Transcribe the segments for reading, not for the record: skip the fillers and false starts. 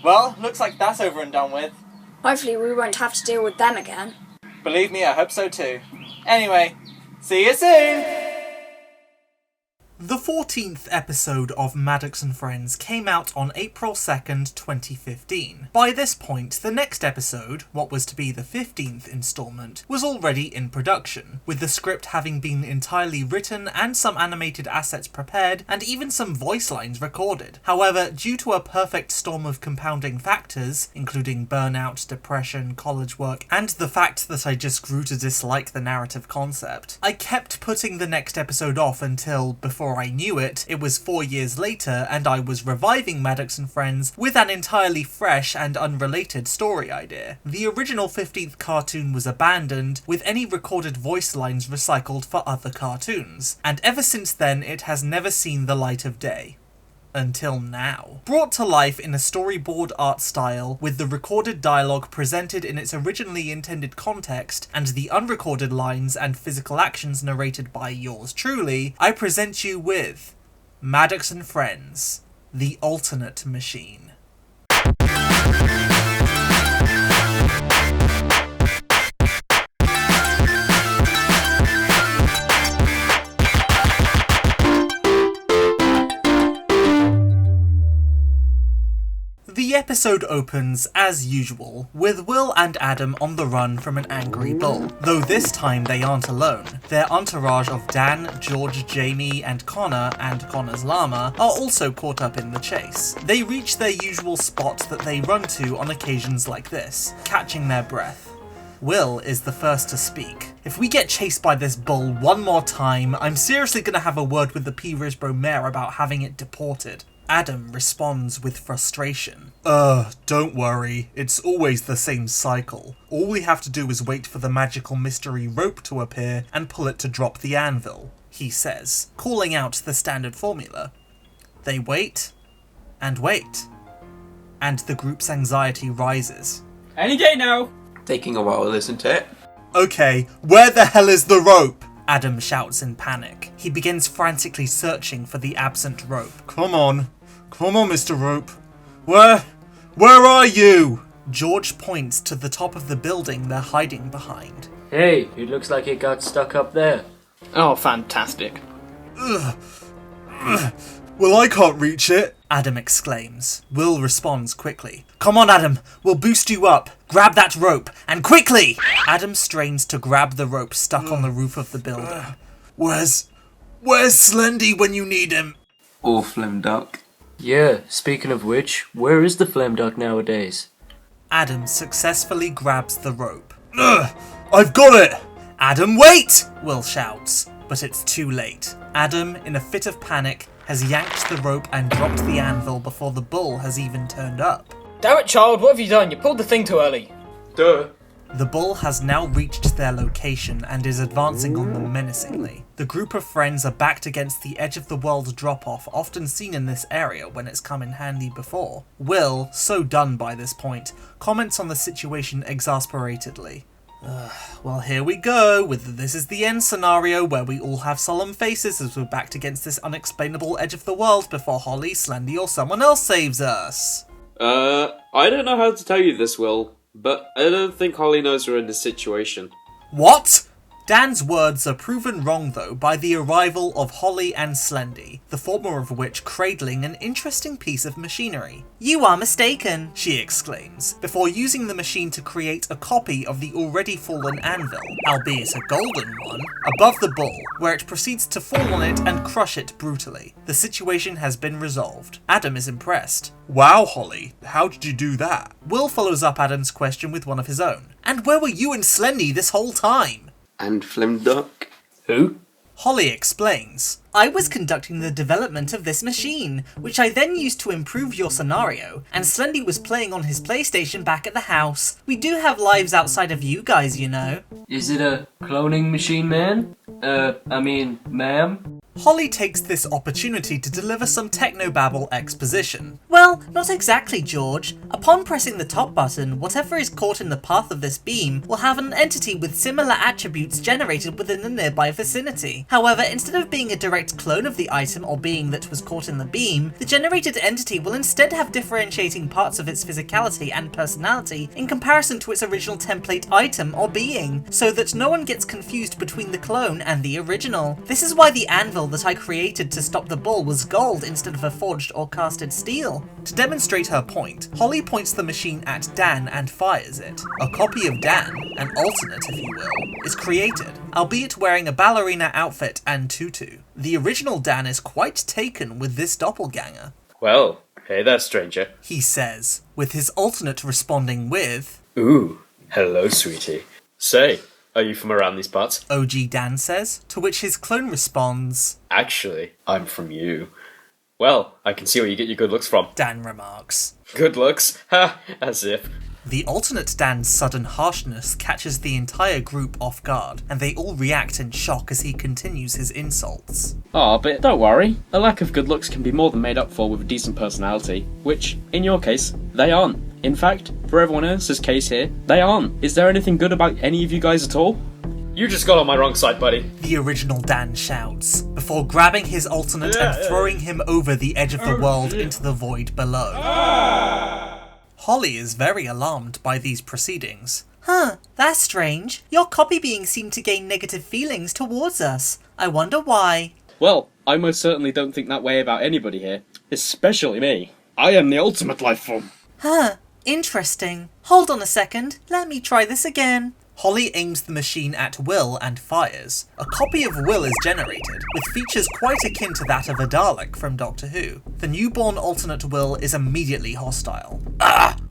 Well, looks like that's over and done with. Hopefully we won't have to deal with them again. Believe me, I hope so too. Anyway, see you soon! The 14th episode of Maddox and Friends came out on April 2nd, 2015. By this point, the next episode, what was to be the 15th instalment, was already in production, with the script having been entirely written and some animated assets prepared and even some voice lines recorded. However, due to a perfect storm of compounding factors, including burnout, depression, college work, and the fact that I just grew to dislike the narrative concept, I kept putting the next episode off until, before I knew it, it was 4 years later and I was reviving Maddox and Friends with an entirely fresh and unrelated story idea. The original 15th cartoon was abandoned, with any recorded voice lines recycled for other cartoons, and ever since then it has never seen the light of day. Until now. Brought to life in a storyboard art style, with the recorded dialogue presented in its originally intended context, and the unrecorded lines and physical actions narrated by yours truly, I present you with Maddox and Friends, The Alternate Machine. The episode opens, as usual, with Will and Adam on the run from an angry bull, though this time they aren't alone. Their entourage of Dan, George, Jamie, and Connor's llama are also caught up in the chase. They reach their usual spot that they run to on occasions like this, catching their breath. Will is the first to speak. If we get chased by this bull one more time, I'm seriously gonna have a word with the P. Risborough mayor about having it deported. Adam responds with frustration. Don't worry, it's always the same cycle. All we have to do is wait for the magical mystery rope to appear and pull it to drop the anvil, he says, calling out the standard formula. They wait, and the group's anxiety rises. Any day now! Taking a while, isn't it? Okay, where the hell is the rope? Adam shouts in panic. He begins frantically searching for the absent rope. Come on, Mr. Rope. Where are you? George points to the top of the building they're hiding behind. Hey, it looks like it got stuck up there. Oh, fantastic. Well, I can't reach it, Adam exclaims. Will responds quickly. Come on, Adam, we'll boost you up. Grab that rope, and quickly! Adam strains to grab the rope stuck on the roof of the building. Where's Slendy when you need him? Or Flimduck. Yeah, speaking of which, where is the Flame Duck nowadays? Adam successfully grabs the rope. I've got it! Adam, wait! Will shouts, but it's too late. Adam, in a fit of panic, has yanked the rope and dropped the anvil before the bull has even turned up. Damn it, child, what have you done? You pulled the thing too early. Duh. The bull has now reached their location and is advancing on them menacingly. The group of friends are backed against the edge of the world drop-off often seen in this area when it's come in handy before. Will, so done by this point, comments on the situation exasperatedly. Well, here we go, with this is the end scenario where we all have solemn faces as we're backed against this unexplainable edge of the world before Holly, Slendy, or someone else saves us. I don't know how to tell you this, Will, but I don't think Holly knows we're in this situation. What? Dan's words are proven wrong though by the arrival of Holly and Slendy, the former of which cradling an interesting piece of machinery. You are mistaken, she exclaims, before using the machine to create a copy of the already fallen anvil, albeit a golden one, above the bull, where it proceeds to fall on it and crush it brutally. The situation has been resolved. Adam is impressed. Wow, Holly, how did you do that? Will follows up Adam's question with one of his own. And where were you and Slendy this whole time? And Flimduck. Who? Holly explains. I was conducting the development of this machine, which I then used to improve your scenario, and Slendy was playing on his PlayStation back at the house. We do have lives outside of you guys, you know. Is it a cloning machine, man? Ma'am? Holly takes this opportunity to deliver some technobabble exposition. Well, not exactly, George. Upon pressing the top button, whatever is caught in the path of this beam will have an entity with similar attributes generated within the nearby vicinity. However, instead of being a direct clone of the item or being that was caught in the beam, the generated entity will instead have differentiating parts of its physicality and personality in comparison to its original template item or being, so that no one gets confused between the clone and the original. This is why the anvil that I created to stop the bull was gold instead of a forged or casted steel. To demonstrate her point, Holly points the machine at Dan and fires it. A copy of Dan, an alternate if you will, is created, albeit wearing a ballerina outfit and tutu. The original Dan is quite taken with this doppelganger. Well, hey there, stranger. He says, with his alternate responding with, Ooh, hello, sweetie. Say, are you from around these parts? OG Dan says, to which his clone responds, Actually, I'm from you. Well, I can see where you get your good looks from. Dan remarks. Good looks? Ha, as if. The alternate Dan's sudden harshness catches the entire group off guard, and they all react in shock as he continues his insults. Ah, but don't worry. A lack of good looks can be more than made up for with a decent personality, which, in your case, they aren't. In fact, for everyone else's case here, they aren't. Is there anything good about any of you guys at all? You just got on my wrong side, buddy. The original Dan shouts, before grabbing his alternate and throwing him over the edge of the world into the void below. Holly is very alarmed by these proceedings. Huh, that's strange. Your copy being seemed to gain negative feelings towards us. I wonder why. Well, I most certainly don't think that way about anybody here. Especially me. I am the ultimate life form. Huh, interesting. Hold on a second. Let me try this again. Holly aims the machine at Will and fires. A copy of Will is generated, with features quite akin to that of a Dalek from Doctor Who. The newborn alternate Will is immediately hostile.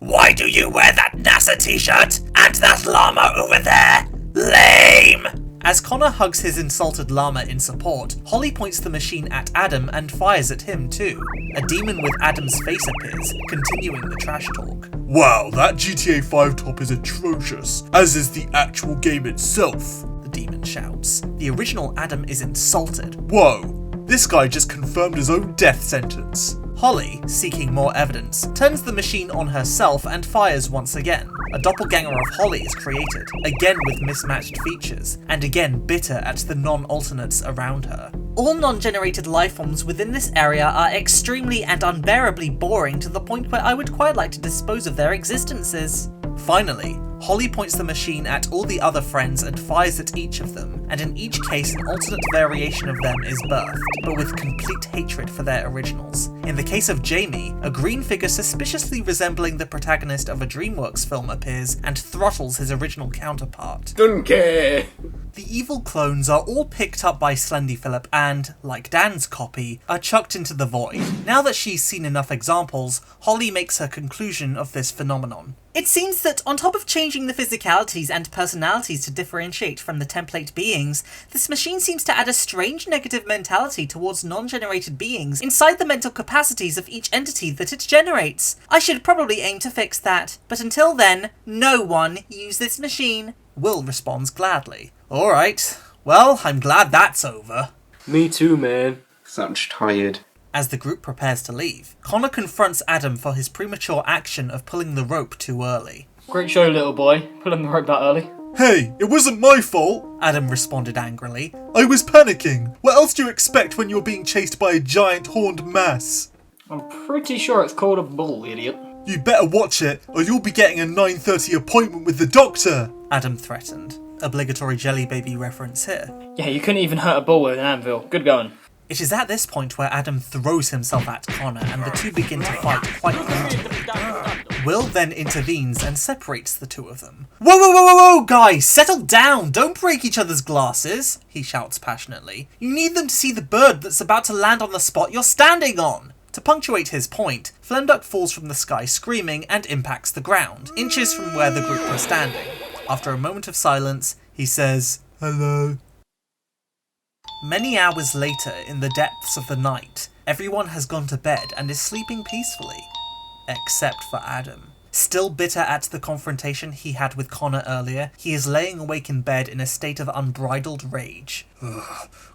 Why do you wear that NASA t-shirt and that llama over there? Lame! As Connor hugs his insulted llama in support, Holly points the machine at Adam and fires at him too. A demon with Adam's face appears, continuing the trash talk. Wow, that GTA 5 top is atrocious, as is the actual game itself, the demon shouts. The original Adam is insulted. Whoa, this guy just confirmed his own death sentence. Holly, seeking more evidence, turns the machine on herself and fires once again. A doppelganger of Holly is created, again with mismatched features, and again bitter at the non-alternates around her. All non-generated lifeforms within this area are extremely and unbearably boring to the point where I would quite like to dispose of their existences. Finally, Holly points the machine at all the other friends and fires at each of them, and in each case an alternate variation of them is birthed, but with complete hatred for their originals. In the case of Jamie, a green figure suspiciously resembling the protagonist of a DreamWorks film appears and throttles his original counterpart. Don't care. The evil clones are all picked up by Slendy Phillip and, like Dan's copy, are chucked into the void. Now that she's seen enough examples, Holly makes her conclusion of this phenomenon. It seems that on top of changing the physicalities and personalities to differentiate from the template beings, this machine seems to add a strange negative mentality towards non-generated beings inside the mental capacities of each entity that it generates. I should probably aim to fix that, but until then, no one use this machine. Will responds gladly. Alright, well, I'm glad that's over. Me too, man. Such tired. As the group prepares to leave, Connor confronts Adam for his premature action of pulling the rope too early. Great show, little boy. Pulling the rope that early. Hey, it wasn't my fault, Adam responded angrily. I was panicking. What else do you expect when you're being chased by a giant horned mass? I'm pretty sure it's called a bull, idiot. You better watch it, or you'll be getting a 9:30 appointment with the doctor, Adam threatened. Obligatory Jelly Baby reference here. Yeah, you couldn't even hurt a bull with an anvil. Good going. It is at this point where Adam throws himself at Connor and the two begin to fight quite brutally. Will then intervenes and separates the two of them. Whoa, whoa, whoa, whoa, whoa, guys, settle down! Don't break each other's glasses, he shouts passionately. You need them to see the bird that's about to land on the spot you're standing on. To punctuate his point, Flemduck falls from the sky screaming and impacts the ground, inches from where the group were standing. After a moment of silence, he says, "Hello." Many hours later, in the depths of the night, everyone has gone to bed and is sleeping peacefully. Except for Adam. Still bitter at the confrontation he had with Connor earlier, he is laying awake in bed in a state of unbridled rage.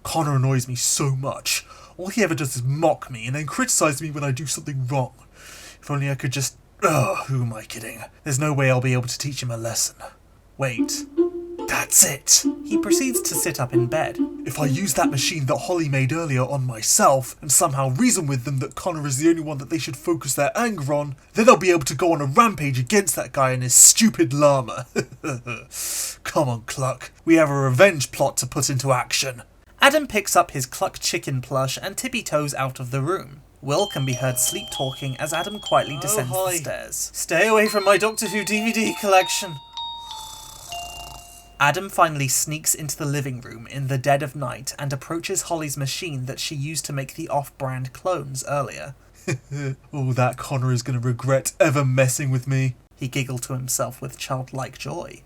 Connor annoys me so much. All he ever does is mock me and then criticise me when I do something wrong. If only I could just... who am I kidding? There's no way I'll be able to teach him a lesson. Wait. That's it! He proceeds to sit up in bed. If I use that machine that Holly made earlier on myself, and somehow reason with them that Connor is the only one that they should focus their anger on, then they'll be able to go on a rampage against that guy and his stupid llama. Come on, Cluck. We have a revenge plot to put into action. Adam picks up his Cluck chicken plush and tippy-toes out of the room. Will can be heard sleep-talking as Adam quietly descends the stairs. Stay away from my Doctor Who DVD collection. Adam finally sneaks into the living room in the dead of night and approaches Holly's machine that she used to make the off-brand clones earlier. Oh, that Connor is going to regret ever messing with me. He giggled to himself with childlike joy.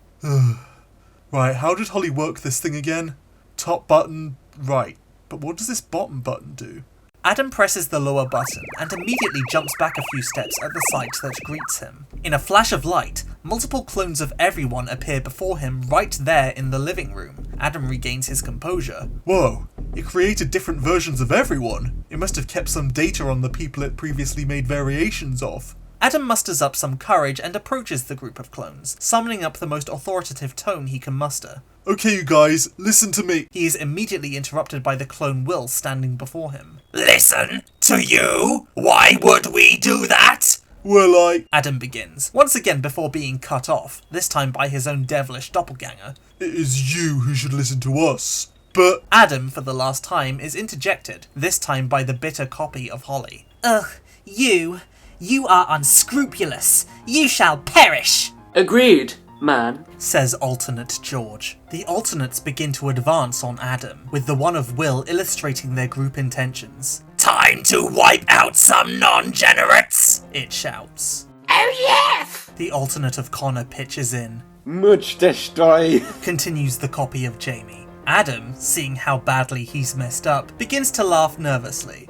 Right, how did Holly work this thing again? Top button, right. But what does this bottom button do? Adam presses the lower button and immediately jumps back a few steps at the sight that greets him. In a flash of light, multiple clones of everyone appear before him right there in the living room. Adam regains his composure. Whoa, it created different versions of everyone. It must have kept some data on the people it previously made variations of. Adam musters up some courage and approaches the group of clones, summoning up the most authoritative tone he can muster. Okay, you guys, listen to me. He is immediately interrupted by the clone Will standing before him. Listen to you? Why would we do that? Well, Adam begins, once again before being cut off, this time by his own devilish doppelganger. It is you who should listen to us. But Adam, for the last time, is interjected, this time by the bitter copy of Holly. Ugh, you are unscrupulous. You shall perish. Agreed, man, says alternate George. The alternates begin to advance on Adam, with the one of Will illustrating their group intentions. Time to wipe out some non-generates, it shouts. Oh yes! The alternate of Connor pitches in. Much destroy, continues the copy of Jamie. Adam, seeing how badly he's messed up, begins to laugh nervously.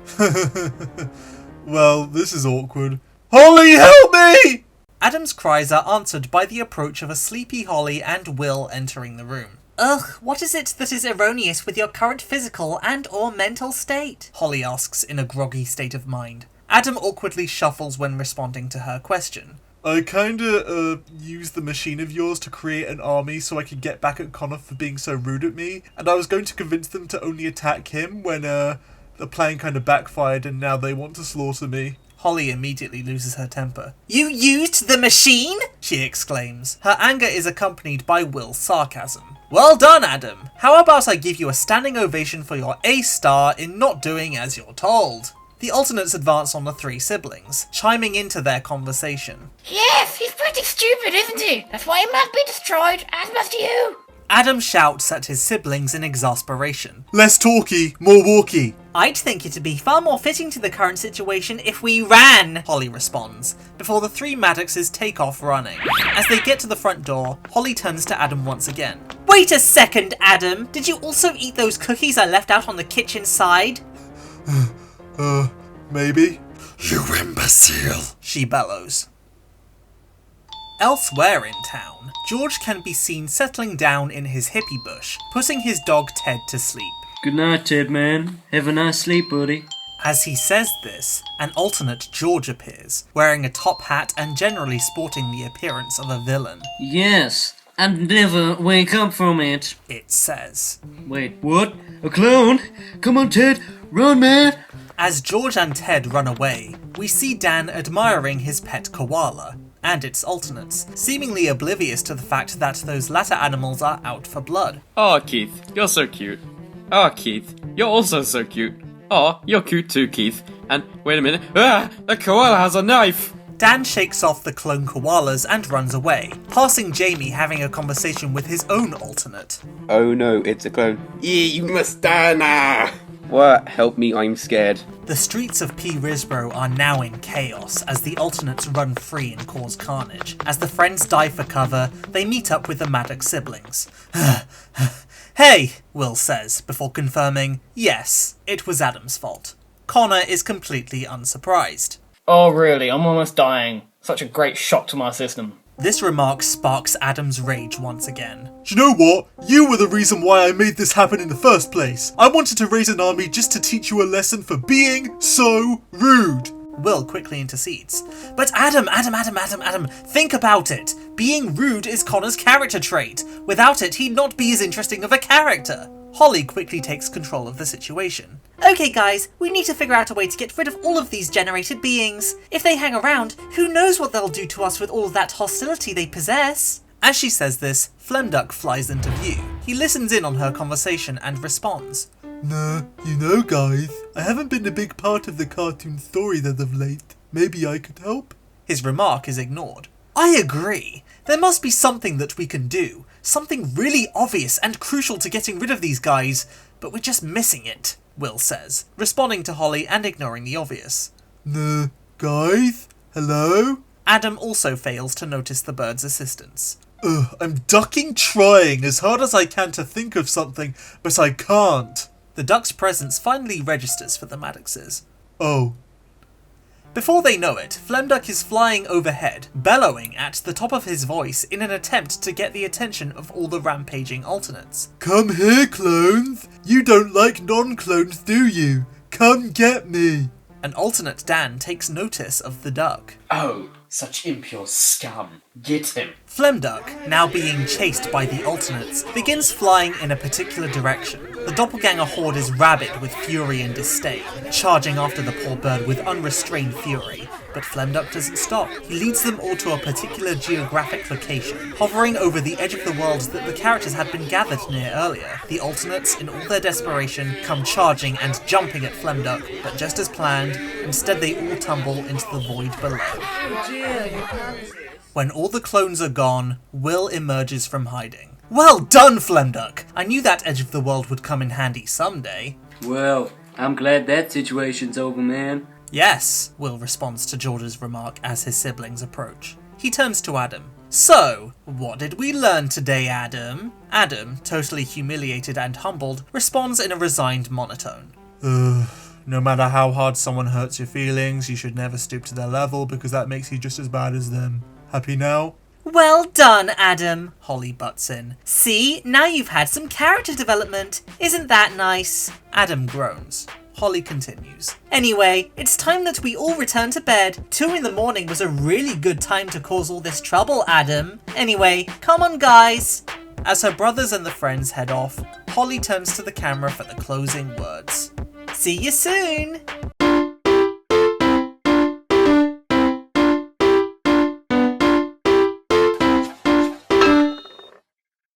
Well, this is awkward. Holly, help me! Adam's cries are answered by the approach of a sleepy Holly and Will entering the room. Ugh, what is it that is erroneous with your current physical and or mental state? Holly asks in a groggy state of mind. Adam awkwardly shuffles when responding to her question. I kinda, used the machine of yours to create an army so I could get back at Connor for being so rude at me, and I was going to convince them to only attack him when, the plan kinda backfired and now they want to slaughter me. Holly immediately loses her temper. You used the machine? She exclaims. Her anger is accompanied by Will's sarcasm. Well done, Adam. How about I give you a standing ovation for your A-star in not doing as you're told? The alternates advance on the three siblings, chiming into their conversation. Yes, he's pretty stupid, isn't he? That's why he must be destroyed, as must you. Adam shouts at his siblings in exasperation. Less talky, more walky. I'd think it'd be far more fitting to the current situation if we ran, Holly responds, before the three Maddoxes take off running. As they get to the front door, Holly turns to Adam once again. Wait a second, Adam. Did you also eat those cookies I left out on the kitchen side? Maybe. You imbecile, she bellows. Elsewhere in town, George can be seen settling down in his hippie bush, putting his dog Ted to sleep. Good night, Ted, man. Have a nice sleep, buddy. As he says this, an alternate George appears, wearing a top hat and generally sporting the appearance of a villain. Yes, and never wake up from it, it says. Wait, what? A clone? Come on, Ted, run, man! As George and Ted run away, we see Dan admiring his pet koala and its alternates, seemingly oblivious to the fact that those latter animals are out for blood. Oh, Keith, you're so cute. Oh, Keith, you're also so cute. Oh, you're cute too, Keith. And wait a minute. Ah, the koala has a knife! Dan shakes off the clone koalas and runs away, passing Jamie having a conversation with his own alternate. Oh no, it's a clone. Yeah, you must die now! What? Help me, I'm scared. The streets of P. Risborough are now in chaos as the alternates run free and cause carnage. As the friends dive for cover, they meet up with the Maddox siblings. Hey, Will says, before confirming, yes, it was Adam's fault. Connor is completely unsurprised. Oh really, I'm almost dying. Such a great shock to my system. This remark sparks Adam's rage once again. Do you know what? You were the reason why I made this happen in the first place. I wanted to raise an army just to teach you a lesson for being so rude. Will quickly intercedes. But Adam, think about it. Being rude is Connor's character trait. Without it, he'd not be as interesting of a character. Holly quickly takes control of the situation. Okay guys, we need to figure out a way to get rid of all of these generated beings. If they hang around, who knows what they'll do to us with all that hostility they possess. As she says this, Flemduck flies into view. He listens in on her conversation and responds. Nah, you know guys, I haven't been a big part of the cartoon story as of late. Maybe I could help? His remark is ignored. I agree. There must be something that we can do. Something really obvious and crucial to getting rid of these guys, but we're just missing it, Will says, responding to Holly and ignoring the obvious. Nah, guys? Hello? Adam also fails to notice the bird's assistance. I'm ducking trying as hard as I can to think of something, but I can't. The duck's presence finally registers for the Maddoxes. Oh. Before they know it, Flemduck is flying overhead, bellowing at the top of his voice in an attempt to get the attention of all the rampaging alternates. Come here, clones! You don't like non-clones, do you? Come get me! An alternate Dan takes notice of the duck. Oh, such impure scum. Get him. Flemduck, now being chased by the alternates, begins flying in a particular direction. The doppelganger horde is rabid with fury and disdain, charging after the poor bird with unrestrained fury. But Flemduck doesn't stop. He leads them all to a particular geographic location, hovering over the edge of the world that the characters had been gathered near earlier. The alternates, in all their desperation, come charging and jumping at Flemduck, but just as planned, instead they all tumble into the void below. When all the clones are gone, Will emerges from hiding. Well done, Flemduck! I knew that edge of the world would come in handy someday. Well, I'm glad that situation's over, man. Yes, Will responds to George's remark as his siblings approach. He turns to Adam. So, what did we learn today, Adam? Adam, totally humiliated and humbled, responds in a resigned monotone. No matter how hard someone hurts your feelings, you should never stoop to their level because that makes you just as bad as them. Happy now? Well done, Adam, Holly butts in. See, now you've had some character development. Isn't that nice? Adam groans. Holly continues. Anyway, it's time that we all return to bed. 2 in the morning was a really good time to cause all this trouble, Adam. Anyway, come on guys. As her brothers and the friends head off, Holly turns to the camera for the closing words. See you soon.